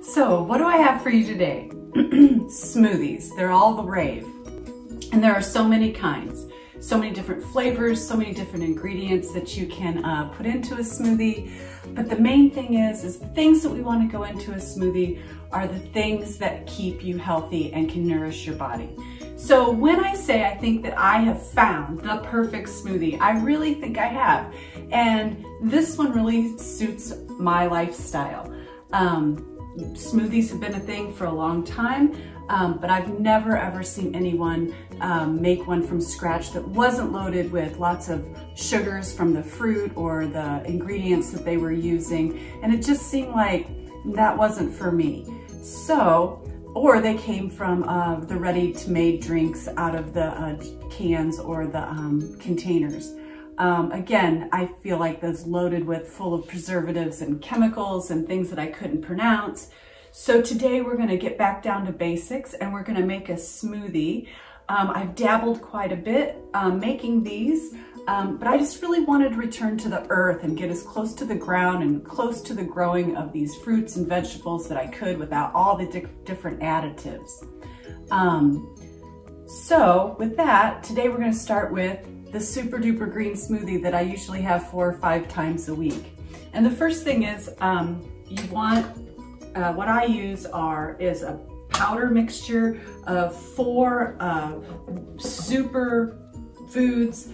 So what do I have for you today? Smoothies, they're all the rave. And there are so many kinds, so many different flavors, so many different ingredients that you can put into a smoothie. But the main thing is the things that we want to go into a smoothie are the things that keep you healthy and can nourish your body. So when I say I think that I have found the perfect smoothie, I really think I have. And this one really suits my lifestyle. Smoothies have been a thing for a long time, but I've never ever seen anyone make one from scratch that wasn't loaded with lots of sugars from the fruit or the ingredients that they were using. And it just seemed like that wasn't for me. So, or they came from the ready-to-made drinks out of the cans or the containers. Again, I feel like those loaded with full of preservatives and chemicals and things that I couldn't pronounce. So today we're gonna get back down to basics and we're gonna make a smoothie. I've dabbled quite a bit making these, but I just really wanted to return to the earth and get as close to the ground and close to the growing of these fruits and vegetables that I could without all the different additives. So with that, today we're gonna start with the super duper green smoothie that I usually have 4 or 5 times a week. And the first thing is you want, what I use is a powder mixture of 4 super foods.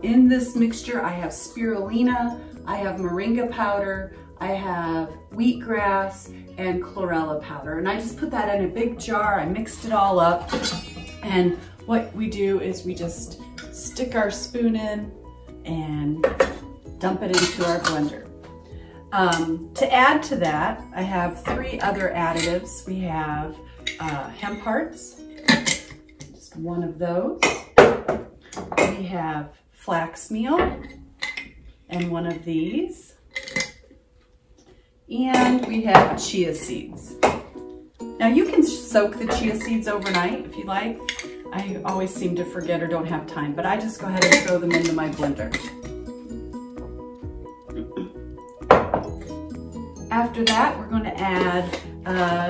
In this mixture I have spirulina, I have moringa powder, I have wheatgrass and chlorella powder. And I just put that in a big jar, I mixed it all up. And what we do is we just stick our spoon in and dump it into our blender. To add to that, I have 3 other additives. We have hemp hearts, just one of those. We have flax meal and one of these. And we have chia seeds. Now you can soak the chia seeds overnight if you like. I always seem to forget or don't have time, but I just go ahead and throw them into my blender. After that, we're going to add,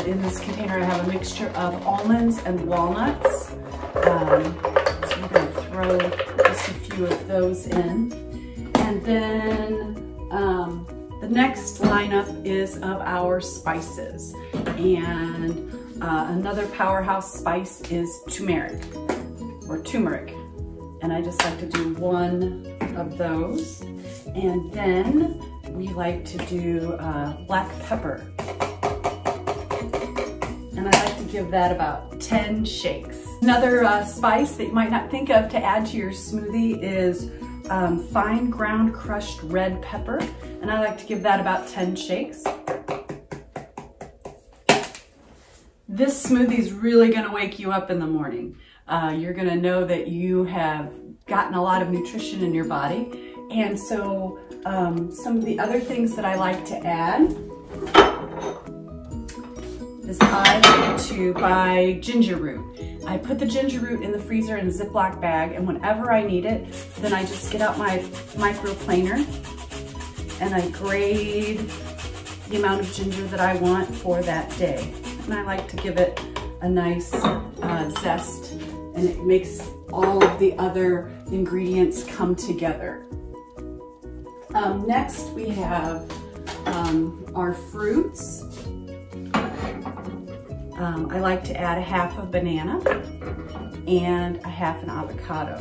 in this container I have a mixture of almonds and walnuts. So we're going to throw just a few of those in. And then the next lineup is of our spices. And another powerhouse spice is turmeric, and I just like to do 1 of those. And then we like to do black pepper, and I like to give that about 10 shakes. Another spice that you might not think of to add to your smoothie is fine ground crushed red pepper, and I like to give that about 10 shakes. This smoothie is really going to wake you up in the morning. You're going to know that you have gotten a lot of nutrition in your body. And so some of the other things that I like to add is I like to buy ginger root. I put the ginger root in the freezer in a Ziploc bag, and whenever I need it, then I just get out my microplaner and I grade the amount of ginger that I want for that day. And I like to give it a nice zest, and it makes all of the other ingredients come together. Next we have our fruits. I like to add a half a banana and a half an avocado.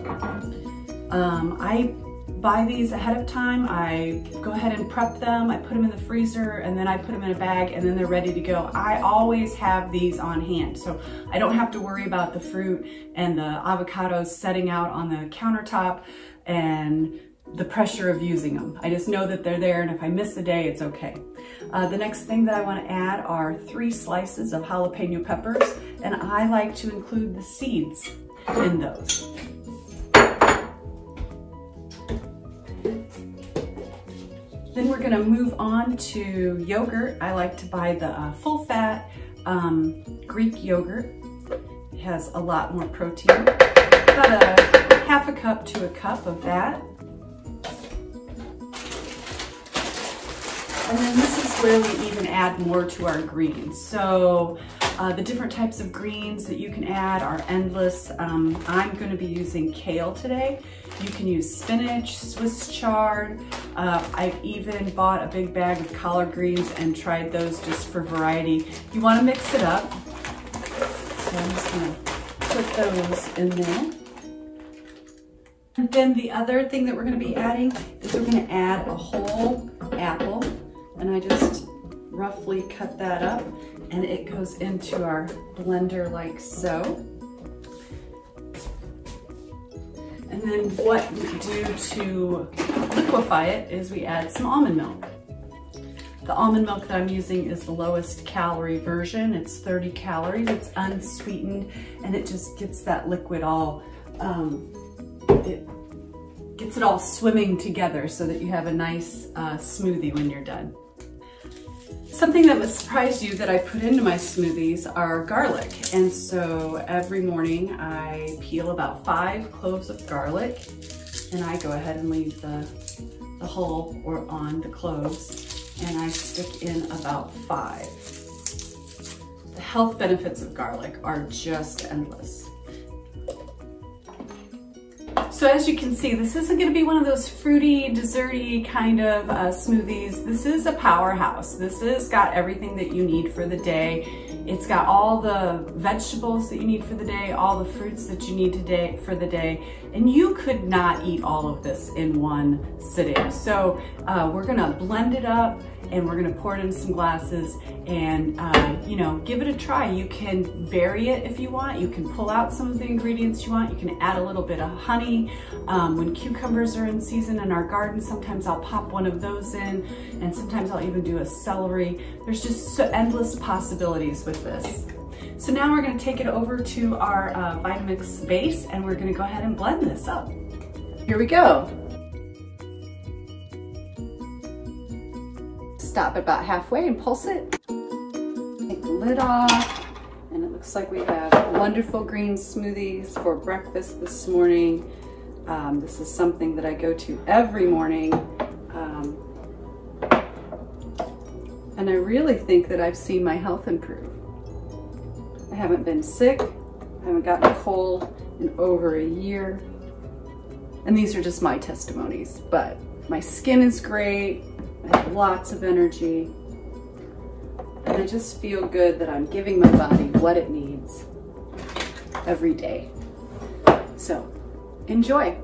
I buy these ahead of time. I go ahead and prep them. I put them in the freezer, and then I put them in a bag, and then they're ready to go. I always have these on hand, so I don't have to worry about the fruit and the avocados setting out on the countertop and the pressure of using them. I just know that they're there, and if I miss a day, it's okay. The next thing that I want to add are 3 slices of jalapeno peppers, and I like to include the seeds in those. Then we're going to move on to yogurt. I like to buy the full-fat Greek yogurt. It has a lot more protein. About a half a cup to a cup of that. And then this is where we even add more to our greens. So the different types of greens that you can add are endless. I'm going to be using kale today. You can use spinach, Swiss chard. I've even bought a big bag of collard greens and tried those just for variety. You want to mix it up. So I'm just going to put those in there. And then the other thing that we're going to be adding is we're going to add a whole apple. And I just roughly cut that up and it goes into our blender like so. And then what we do to liquefy it is we add some almond milk. The almond milk that I'm using is the lowest calorie version. It's 30 calories, it's unsweetened, and it just gets that liquid all, it gets it all swimming together so that you have a nice smoothie when you're done. Something that would surprise you that I put into my smoothies are garlic. And so every morning I peel about 5 cloves of garlic and I go ahead and leave the hull or on the cloves and I stick in about 5. The health benefits of garlic are just endless. So as you can see, this isn't going to be one of those fruity, desserty kind of smoothies. This is a powerhouse. This has got everything that you need for the day. It's got all the vegetables that you need for the day, all the fruits that you need for the day, and you could not eat all of this in one sitting. So we're going to blend it up and we're going to pour it in some glasses and you know, give it a try. You can vary it if you want. You can pull out some of the ingredients you want. You can add a little bit of honey. When cucumbers are in season in our garden, sometimes I'll pop one of those in, and sometimes I'll even do a celery. There's just endless possibilities with this. So now we're going to take it over to our Vitamix base and we're going to go ahead and blend this up. Here we go. Stop about halfway and pulse it. Take the lid off, and it looks like we have wonderful green smoothies for breakfast this morning. This is something that I go to every morning. And I really think that I've seen my health improve. I haven't been sick, I haven't gotten a cold in over a year. And these are just my testimonies, but my skin is great. I have lots of energy, and I just feel good that I'm giving my body what it needs every day. So, enjoy.